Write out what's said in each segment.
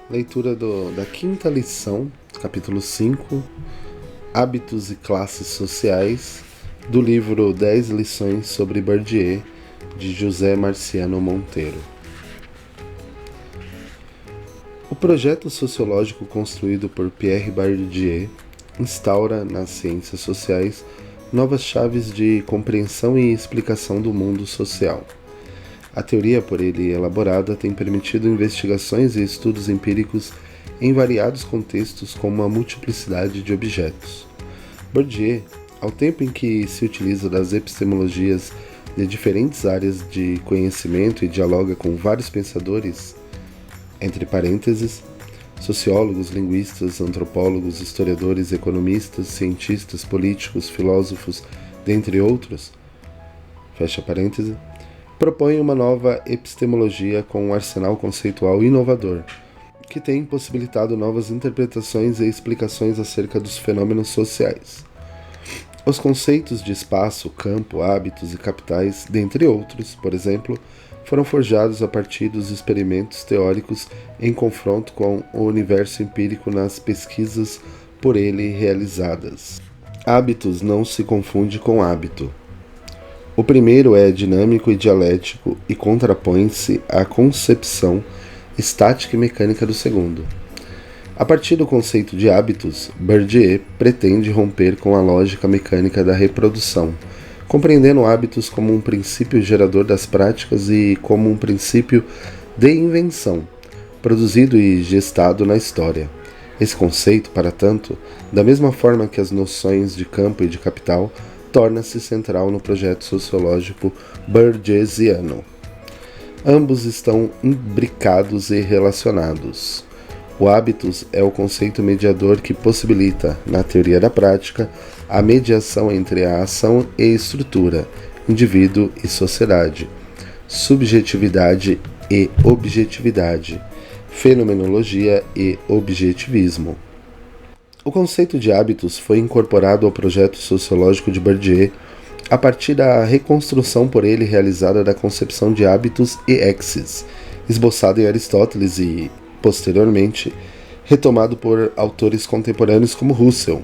Leitura da quinta lição, capítulo 5, Hábitos e Classes Sociais, do livro 10 lições sobre Bourdieu, de José Marciano Monteiro. O projeto sociológico construído por Pierre Bourdieu instaura nas ciências sociais novas chaves de compreensão e explicação do mundo social. A teoria por ele elaborada tem permitido investigações e estudos empíricos em variados contextos com uma multiplicidade de objetos. Bourdieu, ao tempo em que se utiliza das epistemologias de diferentes áreas de conhecimento e dialoga com vários pensadores, entre parênteses, sociólogos, linguistas, antropólogos, historiadores, economistas, cientistas, políticos, filósofos, dentre outros, fecha parêntese, propõe uma nova epistemologia com um arsenal conceitual inovador, que tem possibilitado novas interpretações e explicações acerca dos fenômenos sociais. Os conceitos de espaço, campo, hábitos e capitais, dentre outros, por exemplo, foram forjados a partir dos experimentos teóricos em confronto com o universo empírico nas pesquisas por ele realizadas. Hábitos não se confunde com hábito. O primeiro é dinâmico e dialético e contrapõe-se à concepção estática e mecânica do segundo. A partir do conceito de hábitos, Bourdieu pretende romper com a lógica mecânica da reprodução, compreendendo hábitos como um princípio gerador das práticas e como um princípio de invenção, produzido e gestado na história. Esse conceito, para tanto, da mesma forma que as noções de campo e de capital, torna-se central no projeto sociológico bourdieusiano. Ambos estão imbricados e relacionados. O hábitos é o conceito mediador que possibilita, na teoria da prática, a mediação entre a ação e estrutura, indivíduo e sociedade, subjetividade e objetividade, fenomenologia e objetivismo. O conceito de hábitos foi incorporado ao projeto sociológico de Bourdieu a partir da reconstrução por ele realizada da concepção de hábitos e exes, esboçada em Aristóteles e, posteriormente, retomado por autores contemporâneos como Russell.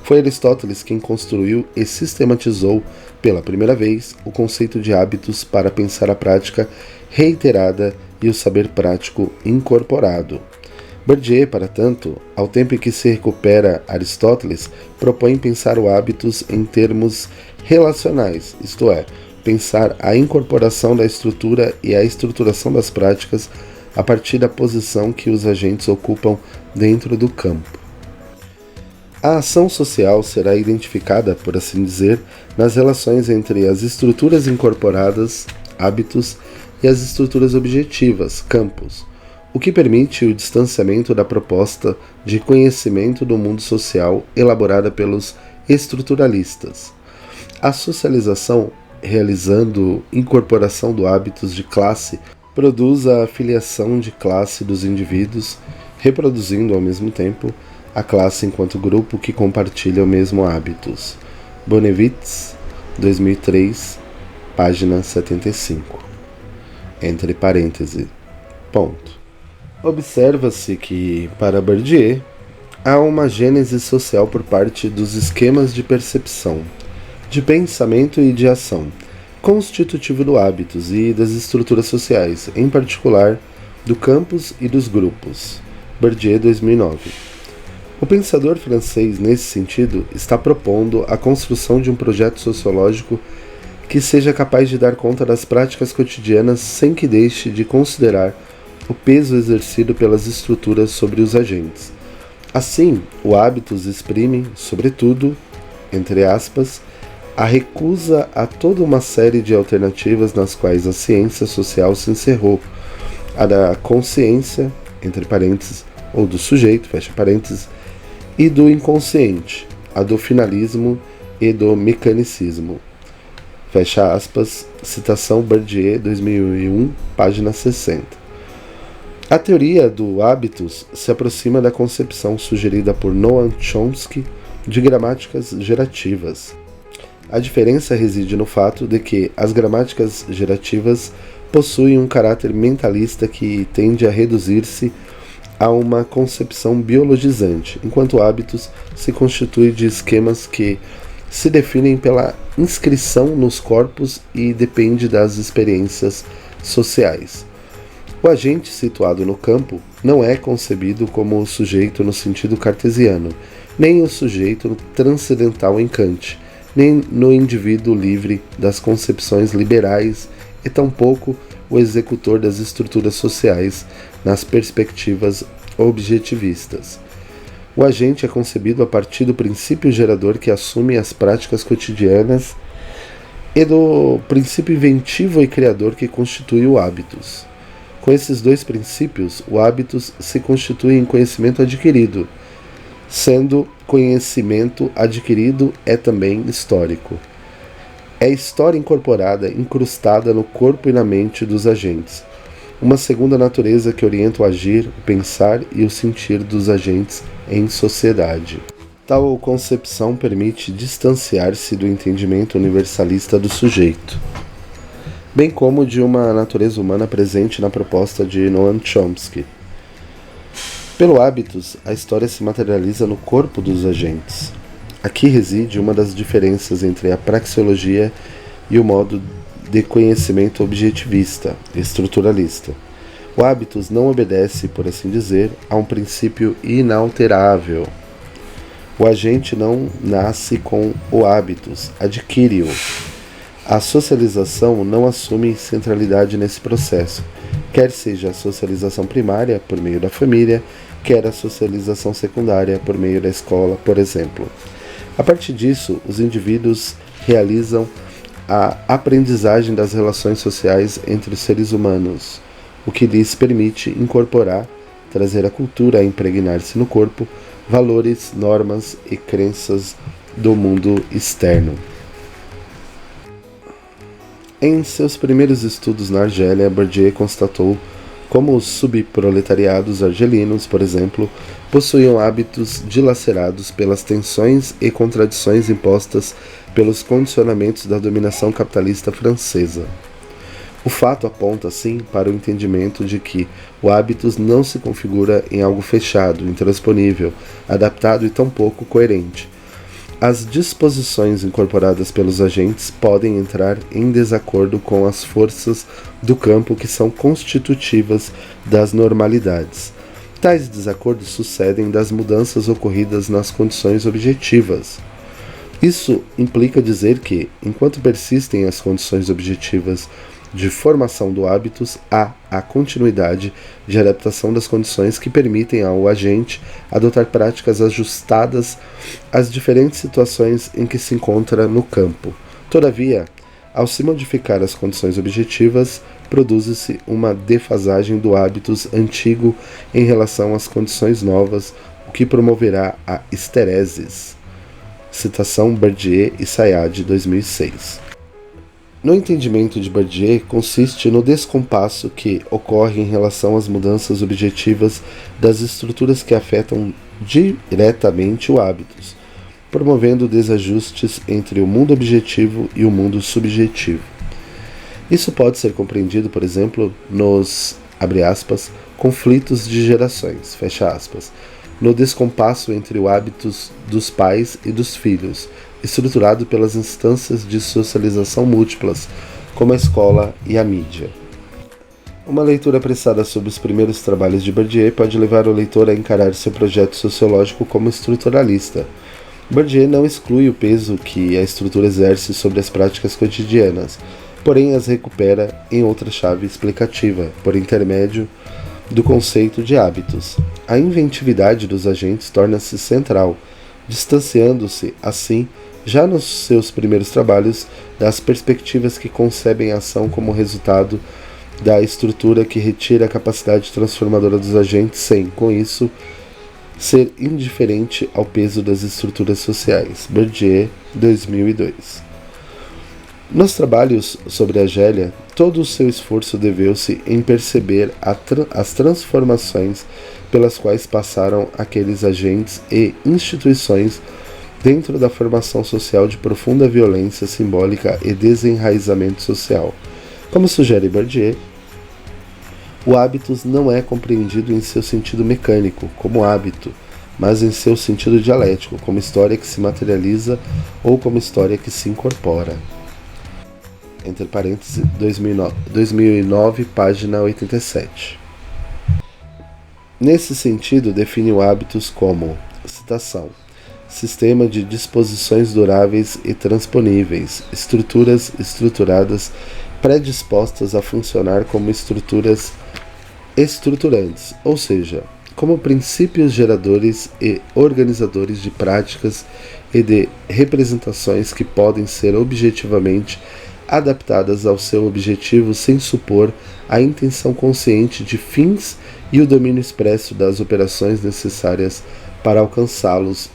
Foi Aristóteles quem construiu e sistematizou, pela primeira vez, o conceito de hábitos para pensar a prática reiterada e o saber prático incorporado. Bourdieu, para tanto, ao tempo em que se recupera Aristóteles, propõe pensar o hábitos em termos relacionais, isto é, pensar a incorporação da estrutura e a estruturação das práticas a partir da posição que os agentes ocupam dentro do campo. A ação social será identificada, por assim dizer, nas relações entre as estruturas incorporadas, hábitos, e as estruturas objetivas, campos, o que permite o distanciamento da proposta de conhecimento do mundo social elaborada pelos estruturalistas. A socialização, realizando incorporação do hábitos de classe, produz a afiliação de classe dos indivíduos, reproduzindo ao mesmo tempo a classe enquanto grupo que compartilha o mesmo hábitos. Bonewitz, 2003, página 75. Entre parênteses. Ponto. Observa-se que, para Bourdieu, há uma gênese social por parte dos esquemas de percepção, de pensamento e de ação, constitutivo do hábitos e das estruturas sociais, em particular do campus e dos grupos. Bourdieu, 2009. O pensador francês, nesse sentido, está propondo a construção de um projeto sociológico que seja capaz de dar conta das práticas cotidianas sem que deixe de considerar o peso exercido pelas estruturas sobre os agentes. Assim, o hábitos exprime, sobretudo, entre aspas, a recusa a toda uma série de alternativas nas quais a ciência social se encerrou, a da consciência, entre parênteses, ou do sujeito, fecha parênteses, e do inconsciente, a do finalismo e do mecanicismo. Fecha aspas, citação Bourdieu, 2001, página 60. A teoria do hábitos se aproxima da concepção sugerida por Noam Chomsky de gramáticas gerativas. A diferença reside no fato de que as gramáticas gerativas possuem um caráter mentalista que tende a reduzir-se a uma concepção biologizante, enquanto hábitos se constituem de esquemas que se definem pela inscrição nos corpos e depende das experiências sociais. O agente situado no campo não é concebido como o sujeito no sentido cartesiano, nem o sujeito transcendental em Kant, nem no indivíduo livre das concepções liberais e tampouco o executor das estruturas sociais nas perspectivas objetivistas. O agente é concebido a partir do princípio gerador que assume as práticas cotidianas e do princípio inventivo e criador que constitui o hábitos. Com esses dois princípios, o hábitos se constitui em conhecimento adquirido, sendo conhecimento adquirido é também histórico. É história incorporada, incrustada no corpo e na mente dos agentes. Uma segunda natureza que orienta o agir, o pensar e o sentir dos agentes em sociedade. Tal concepção permite distanciar-se do entendimento universalista do sujeito, bem como de uma natureza humana presente na proposta de Noam Chomsky. Pelo hábitos, a história se materializa no corpo dos agentes. Aqui reside uma das diferenças entre a praxeologia e o modo de conhecimento objetivista, estruturalista. O hábitos não obedece, por assim dizer, a um princípio inalterável. O agente não nasce com o hábitos, adquire-o. A socialização não assume centralidade nesse processo, quer seja a socialização primária, por meio da família, quer a socialização secundária, por meio da escola, por exemplo. A partir disso, os indivíduos realizam a aprendizagem das relações sociais entre os seres humanos, o que lhes permite incorporar, trazer a cultura a impregnar-se no corpo, valores, normas e crenças do mundo externo. Em seus primeiros estudos na Argélia, Bourdieu constatou como os subproletariados argelinos, por exemplo, possuíam hábitos dilacerados pelas tensões e contradições impostas pelos condicionamentos da dominação capitalista francesa. O fato aponta, assim, para o entendimento de que o hábitos não se configura em algo fechado, intransponível, adaptado e tampouco coerente. As disposições incorporadas pelos agentes podem entrar em desacordo com as forças do campo que são constitutivas das normalidades. Tais desacordos sucedem das mudanças ocorridas nas condições objetivas. Isso implica dizer que, enquanto persistem as condições objetivas de formação do hábitos, há a continuidade de adaptação das condições que permitem ao agente adotar práticas ajustadas às diferentes situações em que se encontra no campo. Todavia, ao se modificar as condições objetivas, produz-se uma defasagem do hábitos antigo em relação às condições novas, o que promoverá a histeresis. Citação Bourdieu e Sayad, 2006. No entendimento de Bourdieu, consiste no descompasso que ocorre em relação às mudanças objetivas das estruturas que afetam diretamente o hábitos, promovendo desajustes entre o mundo objetivo e o mundo subjetivo. Isso pode ser compreendido, por exemplo, nos, abre aspas, conflitos de gerações, fecha aspas, no descompasso entre o hábitos dos pais e dos filhos, estruturado pelas instâncias de socialização múltiplas, como a escola e a mídia. Uma leitura apressada sobre os primeiros trabalhos de Bourdieu pode levar o leitor a encarar seu projeto sociológico como estruturalista. Bourdieu não exclui o peso que a estrutura exerce sobre as práticas cotidianas, porém as recupera em outra chave explicativa, por intermédio do conceito de hábitos. A inventividade dos agentes torna-se central, distanciando-se, assim, já nos seus primeiros trabalhos, das perspectivas que concebem a ação como resultado da estrutura que retira a capacidade transformadora dos agentes sem, com isso, ser indiferente ao peso das estruturas sociais. Bourdieu, 2002. Nos trabalhos sobre a Argélia, todo o seu esforço deveu-se em perceber as transformações pelas quais passaram aqueles agentes e instituições dentro da formação social de profunda violência simbólica e desenraizamento social. Como sugere Bourdieu, O hábitus não é compreendido em seu sentido mecânico, como hábito, mas em seu sentido dialético, como história que se materializa ou como história que se incorpora. Entre parênteses, 2009, página 87. Nesse sentido, define o hábitus como, citação, sistema de disposições duráveis e transponíveis, estruturas estruturadas predispostas a funcionar como estruturas estruturantes, ou seja, como princípios geradores e organizadores de práticas e de representações que podem ser objetivamente adaptadas ao seu objetivo sem supor a intenção consciente de fins e o domínio expresso das operações necessárias para alcançá-los,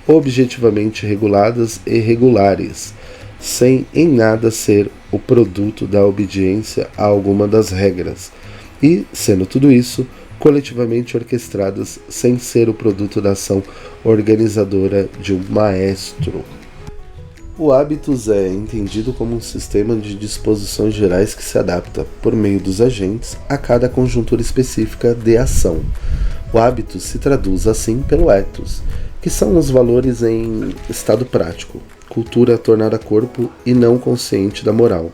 objetivamente reguladas e regulares, sem em nada ser o produto da obediência a alguma das regras, e, sendo tudo isso, coletivamente orquestradas sem ser o produto da ação organizadora de um maestro. O hábitus é entendido como um sistema de disposições gerais que se adapta, por meio dos agentes, a cada conjuntura específica de ação. O hábitus se traduz, assim, pelo ethos, que são os valores em estado prático, cultura tornada corpo e não consciente da moral,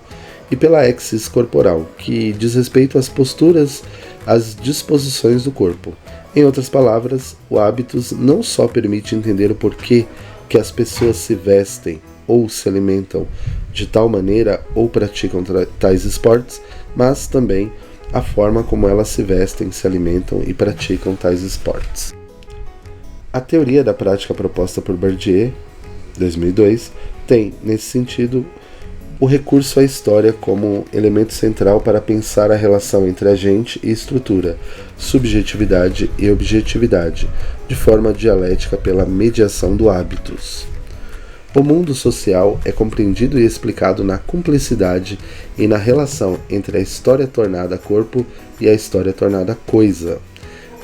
e pela exis corporal, que diz respeito às posturas, às disposições do corpo. Em outras palavras, o hábitus não só permite entender o porquê que as pessoas se vestem ou se alimentam de tal maneira ou praticam tais esportes, mas também a forma como elas se vestem, se alimentam e praticam tais esportes. A teoria da prática proposta por Bourdieu, 2002, tem, nesse sentido, o recurso à história como elemento central para pensar a relação entre agente e estrutura, subjetividade e objetividade, de forma dialética pela mediação do hábitus. O mundo social é compreendido e explicado na cumplicidade e na relação entre a história tornada corpo e a história tornada coisa.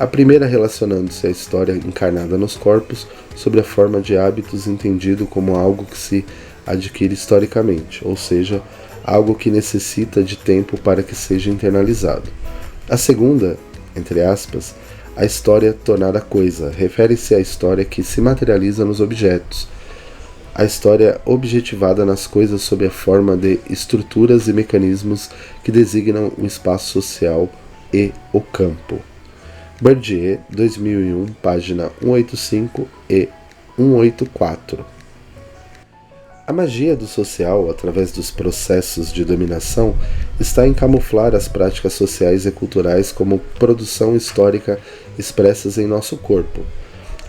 A primeira relacionando-se à história encarnada nos corpos, sob a forma de hábitos entendido como algo que se adquire historicamente, ou seja, algo que necessita de tempo para que seja internalizado. A segunda, entre aspas, a história tornada coisa, refere-se à história que se materializa nos objetos, a história objetivada nas coisas sob a forma de estruturas e mecanismos que designam o espaço social e o campo. Bourdieu, 2001, página 185 e 184. A magia do social, através dos processos de dominação, está em camuflar as práticas sociais e culturais como produção histórica expressas em nosso corpo.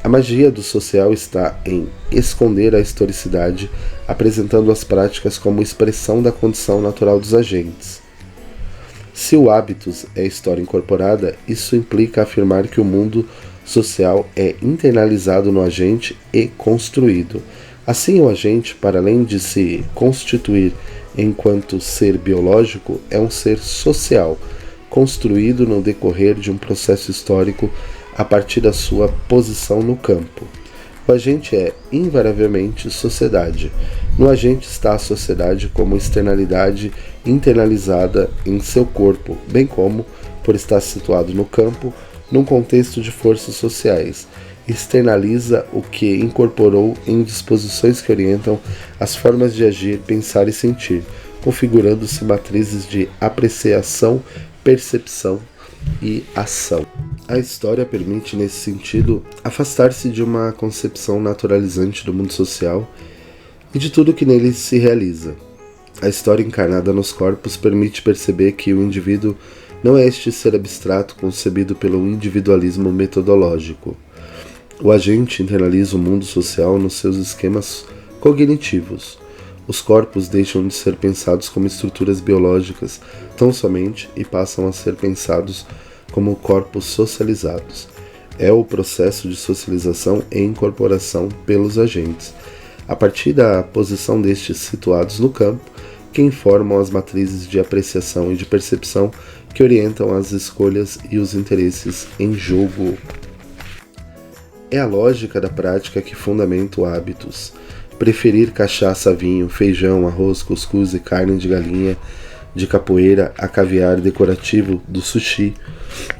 A magia do social está em esconder a historicidade, apresentando as práticas como expressão da condição natural dos agentes. Se o hábitus é história incorporada, isso implica afirmar que o mundo social é internalizado no agente e construído. Assim, o agente, para além de se constituir enquanto ser biológico, é um ser social, construído no decorrer de um processo histórico a partir da sua posição no campo. O agente é, invariavelmente, sociedade. No agente está a sociedade como externalidade internalizada em seu corpo, bem como, por estar situado no campo, num contexto de forças sociais. Externaliza o que incorporou em disposições que orientam as formas de agir, pensar e sentir, configurando-se matrizes de apreciação, percepção e ação. A história permite, nesse sentido, afastar-se de uma concepção naturalizante do mundo social e de tudo que nele se realiza. A história encarnada nos corpos permite perceber que o indivíduo não é este ser abstrato concebido pelo individualismo metodológico. O agente internaliza o mundo social nos seus esquemas cognitivos. Os corpos deixam de ser pensados como estruturas biológicas tão somente e passam a ser pensados como corpos socializados. É o processo de socialização e incorporação pelos agentes, a partir da posição destes situados no campo, que informam as matrizes de apreciação e de percepção que orientam as escolhas e os interesses em jogo. É a lógica da prática que fundamenta o hábitus. Preferir cachaça a vinho, feijão, arroz, cuscuz e carne de galinha de capoeira a caviar decorativo do sushi,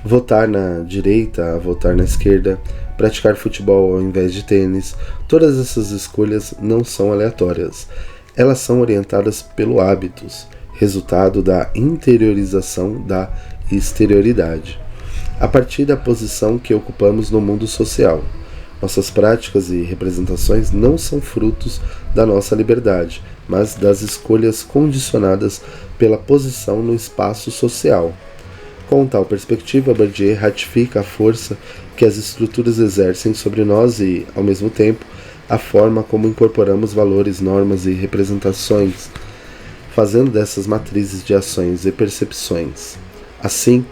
votar na direita a votar na esquerda, praticar futebol ao invés de tênis. Todas essas escolhas não são aleatórias. Elas são orientadas pelo hábitos, resultado da interiorização da exterioridade, a partir da posição que ocupamos no mundo social. Nossas práticas e representações não são frutos da nossa liberdade, mas das escolhas condicionadas pela posição no espaço social. Com tal perspectiva, Bourdieu ratifica a força que as estruturas exercem sobre nós e, ao mesmo tempo, a forma como incorporamos valores, normas e representações, fazendo dessas matrizes de ações e percepções. Assim,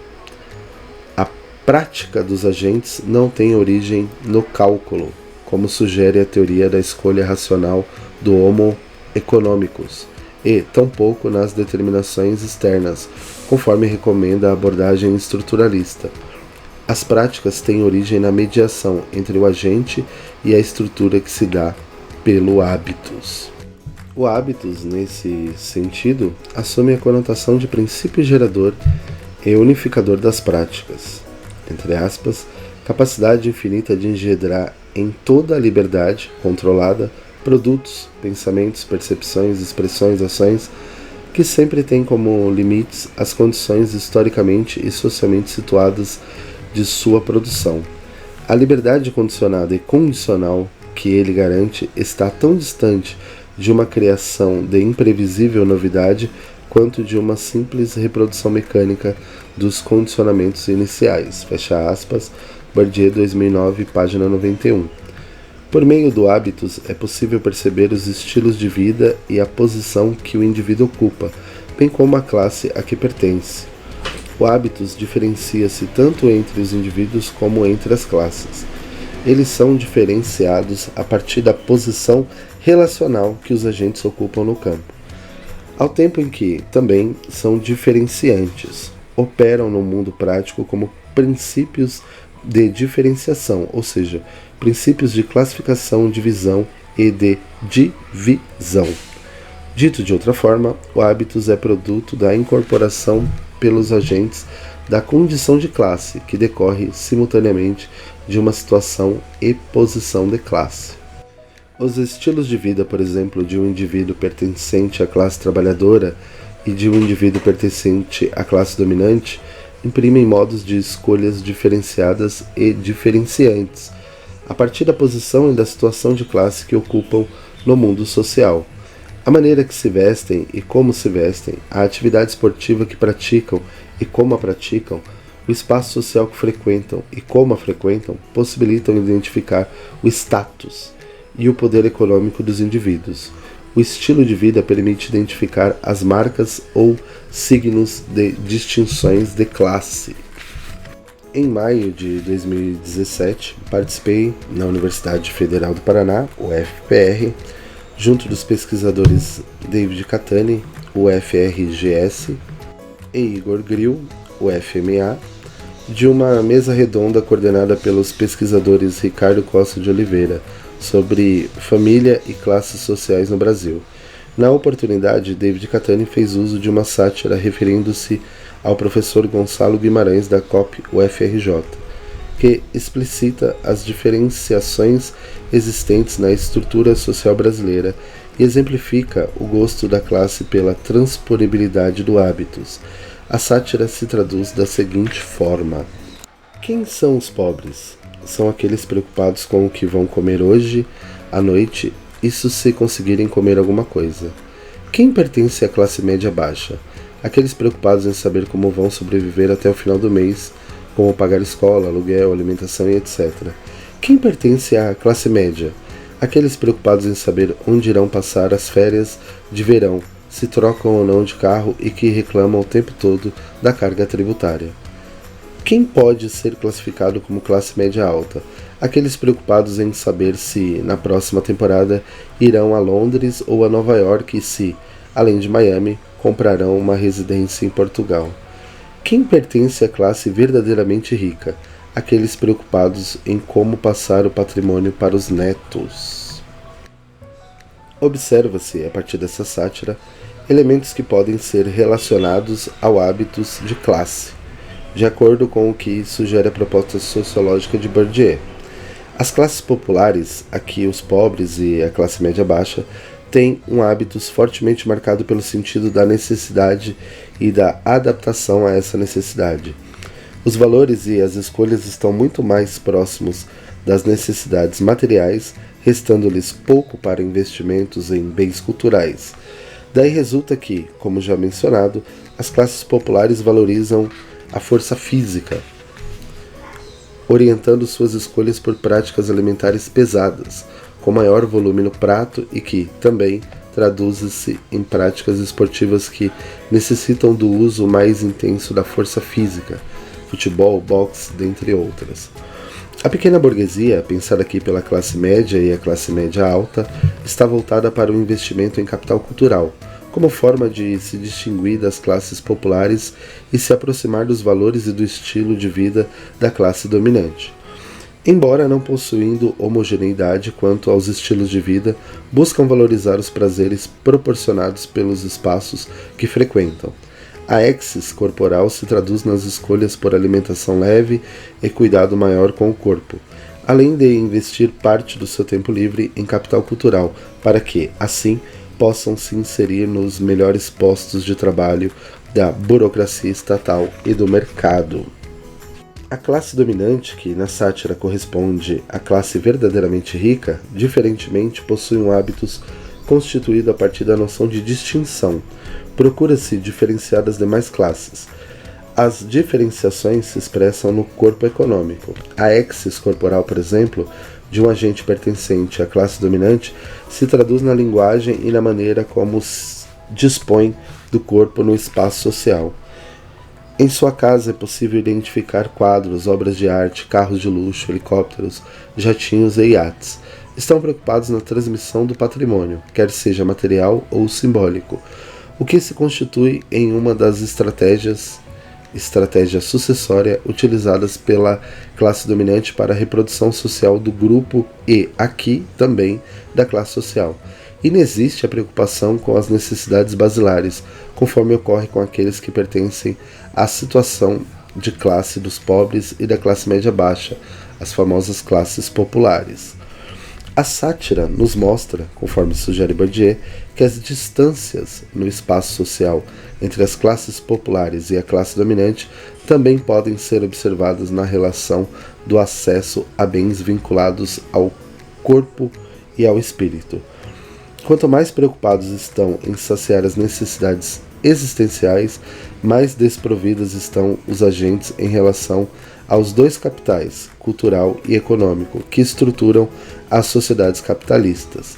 a prática dos agentes não tem origem no cálculo, como sugere a teoria da escolha racional do Homo economicus, e tampouco nas determinações externas, conforme recomenda a abordagem estruturalista. As práticas têm origem na mediação entre o agente e a estrutura que se dá pelo hábitos. O hábitos, nesse sentido, assume a conotação de princípio gerador e unificador das práticas, entre aspas, capacidade infinita de engendrar em toda a liberdade controlada produtos, pensamentos, percepções, expressões, ações, que sempre têm como limites as condições historicamente e socialmente situadas de sua produção. A liberdade condicionada e condicional que ele garante está tão distante de uma criação de imprevisível novidade quanto de uma simples reprodução mecânica dos condicionamentos iniciais. Fecha aspas, Bourdieu 2009, página 91. Por meio do hábitos é possível perceber os estilos de vida e a posição que o indivíduo ocupa, bem como a classe a que pertence. O hábitos diferencia-se tanto entre os indivíduos como entre as classes. Eles são diferenciados a partir da posição relacional que os agentes ocupam no campo, ao tempo em que também são diferenciantes, operam no mundo prático como princípios de diferenciação, ou seja, princípios de classificação, divisão e de divisão. Dito de outra forma, o hábitos é produto da incorporação pelos agentes da condição de classe, que decorre simultaneamente de uma situação e posição de classe. Os estilos de vida, por exemplo, de um indivíduo pertencente à classe trabalhadora e de um indivíduo pertencente à classe dominante, imprimem modos de escolhas diferenciadas e diferenciantes, a partir da posição e da situação de classe que ocupam no mundo social. A maneira que se vestem e como se vestem, a atividade esportiva que praticam e como a praticam, o espaço social que frequentam e como a frequentam, possibilitam identificar o status e o poder econômico dos indivíduos. O estilo de vida permite identificar as marcas ou signos de distinções de classe. Em maio de 2017, participei na Universidade Federal do Paraná, UFPR, junto dos pesquisadores David Catani, UFRGS, e Igor Grill, UFMA, de uma mesa redonda coordenada pelos pesquisadores Ricardo Costa de Oliveira, sobre família e classes sociais no Brasil. Na oportunidade, David Catani fez uso de uma sátira referindo-se ao professor Gonçalo Guimarães da COP UFRJ, que explicita as diferenciações existentes na estrutura social brasileira e exemplifica o gosto da classe pela transponibilidade do hábitos. A sátira se traduz da seguinte forma: quem são os pobres? São aqueles preocupados com o que vão comer hoje, à noite, isso se conseguirem comer alguma coisa. Quem pertence à classe média baixa? Aqueles preocupados em saber como vão sobreviver até o final do mês, como pagar escola, aluguel, alimentação e etc. Quem pertence à classe média? Aqueles preocupados em saber onde irão passar as férias de verão, se trocam ou não de carro e que reclamam o tempo todo da carga tributária. Quem pode ser classificado como classe média alta? Aqueles preocupados em saber se, na próxima temporada, irão a Londres ou a Nova York e se, além de Miami, comprarão uma residência em Portugal. Quem pertence à classe verdadeiramente rica? Aqueles preocupados em como passar o patrimônio para os netos. Observa-se, a partir dessa sátira, elementos que podem ser relacionados ao hábitos de classe, de acordo com o que sugere a proposta sociológica de Bourdieu. As classes populares, aqui os pobres e a classe média baixa, têm um hábitos fortemente marcado pelo sentido da necessidade e da adaptação a essa necessidade. Os valores e as escolhas estão muito mais próximos das necessidades materiais, restando-lhes pouco para investimentos em bens culturais. Daí resulta que, como já mencionado, as classes populares valorizam a força física, orientando suas escolhas por práticas alimentares pesadas, com maior volume no prato e que, também, traduz-se em práticas esportivas que necessitam do uso mais intenso da força física, futebol, boxe, dentre outras. A pequena burguesia, pensada aqui pela classe média e a classe média alta, está voltada para o investimento em capital cultural, como forma de se distinguir das classes populares e se aproximar dos valores e do estilo de vida da classe dominante. Embora não possuindo homogeneidade quanto aos estilos de vida, buscam valorizar os prazeres proporcionados pelos espaços que frequentam. A exis corporal se traduz nas escolhas por alimentação leve e cuidado maior com o corpo, além de investir parte do seu tempo livre em capital cultural, para que, assim, possam se inserir nos melhores postos de trabalho da burocracia estatal e do mercado. A classe dominante, que na sátira corresponde à classe verdadeiramente rica, diferentemente possui hábitos constituído a partir da noção de distinção. Procura-se diferenciar das demais classes. As diferenciações se expressam no corpo econômico. A exis corporal, por exemplo, de um agente pertencente à classe dominante se traduz na linguagem e na maneira como dispõe do corpo no espaço social. Em sua casa é possível identificar quadros, obras de arte, carros de luxo, helicópteros, jatinhos e iates. Estão preocupados na transmissão do patrimônio, quer seja material ou simbólico, o que se constitui em uma das estratégia sucessória utilizadas pela classe dominante para a reprodução social do grupo e, aqui, também, da classe social. Inexiste a preocupação com as necessidades basilares, conforme ocorre com aqueles que pertencem à situação de classe dos pobres e da classe média baixa, as famosas classes populares. A sátira nos mostra, conforme sugere Bourdieu, que as distâncias no espaço social entre as classes populares e a classe dominante também podem ser observadas na relação do acesso a bens vinculados ao corpo e ao espírito. Quanto mais preocupados estão em saciar as necessidades existenciais, mais desprovidas estão os agentes em relação aos dois capitais, cultural e econômico, que estruturam as sociedades capitalistas.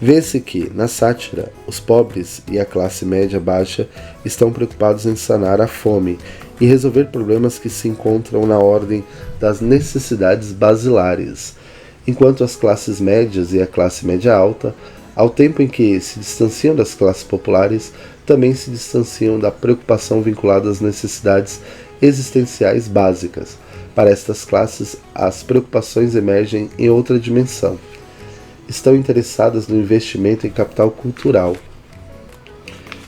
Vê-se que, na sátira, os pobres e a classe média baixa estão preocupados em sanar a fome e resolver problemas que se encontram na ordem das necessidades basilares, enquanto as classes médias e a classe média alta, ao tempo em que se distanciam das classes populares, também se distanciam da preocupação vinculada às necessidades existenciais básicas. Para estas classes, as preocupações emergem em outra dimensão. Estão interessadas no investimento em capital cultural,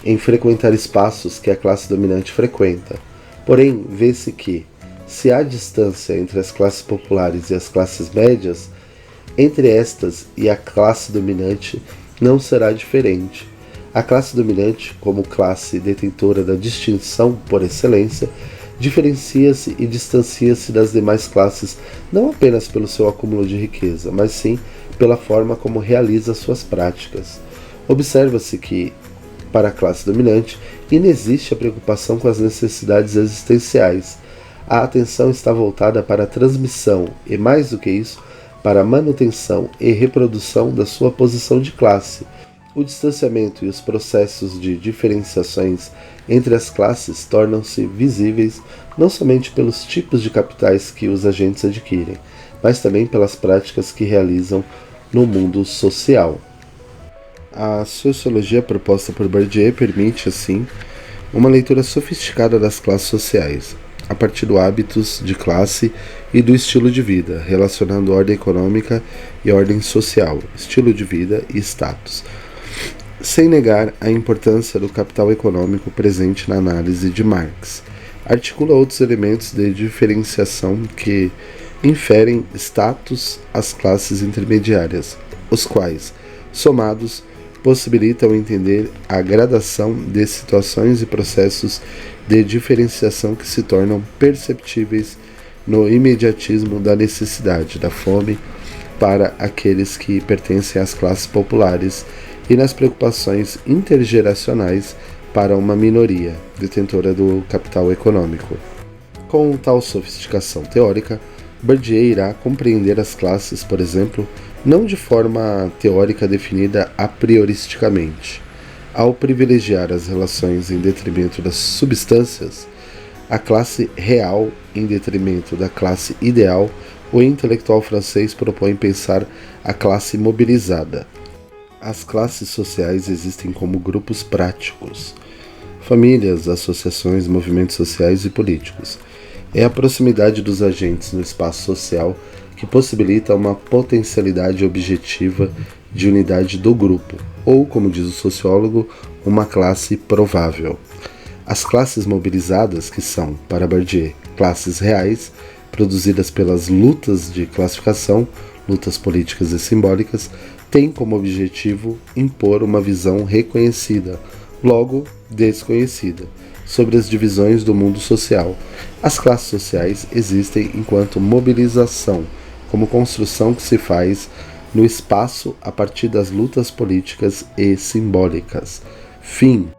em frequentar espaços que a classe dominante frequenta. Porém, vê-se que, se há distância entre as classes populares e as classes médias, entre estas e a classe dominante não será diferente. A classe dominante, como classe detentora da distinção por excelência, diferencia-se e distancia-se das demais classes não apenas pelo seu acúmulo de riqueza, mas sim pela forma como realiza suas práticas. Observa-se que, para a classe dominante, inexiste a preocupação com as necessidades existenciais. A atenção está voltada para a transmissão e, mais do que isso, para a manutenção e reprodução da sua posição de classe. O distanciamento e os processos de diferenciações entre as classes tornam-se visíveis não somente pelos tipos de capitais que os agentes adquirem, mas também pelas práticas que realizam no mundo social. A sociologia proposta por Bourdieu permite, assim, uma leitura sofisticada das classes sociais, a partir dos hábitos de classe e do estilo de vida, relacionando ordem econômica e ordem social, estilo de vida e status. sem negar a importância do capital econômico presente na análise de Marx. Articula outros elementos de diferenciação que inferem status às classes intermediárias, os quais, somados, possibilitam entender a gradação de situações e processos de diferenciação que se tornam perceptíveis no imediatismo da necessidade, da fome, para aqueles que pertencem às classes populares e nas preocupações intergeracionais para uma minoria detentora do capital econômico. Com tal sofisticação teórica, Bourdieu irá compreender as classes, por exemplo, não de forma teórica definida a prioristicamente. Ao privilegiar as relações em detrimento das substâncias, a classe real em detrimento da classe ideal, o intelectual francês propõe pensar a classe mobilizada. As classes sociais existem como grupos práticos, famílias, associações, movimentos sociais e políticos. É a proximidade dos agentes no espaço social que possibilita uma potencialidade objetiva de unidade do grupo, ou, como diz o sociólogo, uma classe provável. As classes mobilizadas, que são, para Bourdieu, classes reais, produzidas pelas lutas de classificação, lutas políticas e simbólicas, têm como objetivo impor uma visão reconhecida, logo desconhecida, sobre as divisões do mundo social. As classes sociais existem enquanto mobilização, como construção que se faz no espaço a partir das lutas políticas e simbólicas. Fim.